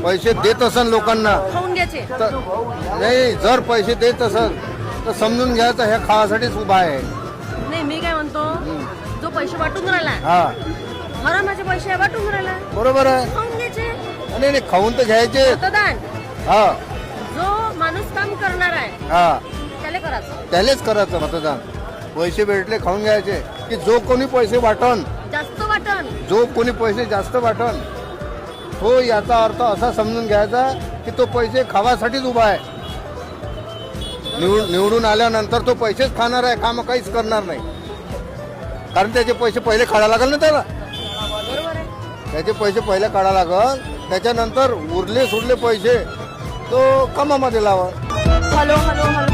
पैसे देत असन लोकांना खाऊन घ्यायचे. तर नाही, जर पैसे देत असल तर समजून घ्यायचं हे खावासाठीच उभा आहे. नाही मी काय म्हणतो, जो पैसे वाटून राहिला हा हरामाचे पैसे वाटून राहिला, बरोबर आहे. खाऊन घ्यायचे. नाही नाही, खाऊन तर घ्यायचे. मतदान हा जो माणूस काम करणार आहे हा त्याला करायचं. त्यालाच करायचं मतदान. पैसे भेटले खाऊन घ्यायचे. की जो कोणी पैसे वाटन, जास्त वाटण जो कोणी पैसे जास्त वाटन, तो याचा अर्थ असा समजून घ्यायचा की तो पैसे खावासाठीच उभा आहे. निवडून आल्यानंतर तो पैसेच खाणार आहे, काम काहीच करणार नाही. कारण त्याचे पैसे पहिले काढायला लागल ना त्याला. बरोबर आहे. त्याचे पैसे पहिले काढायला लागल, त्याच्यानंतर उरले सुरले पैसे तो कामामध्ये लावा. Hello hello hello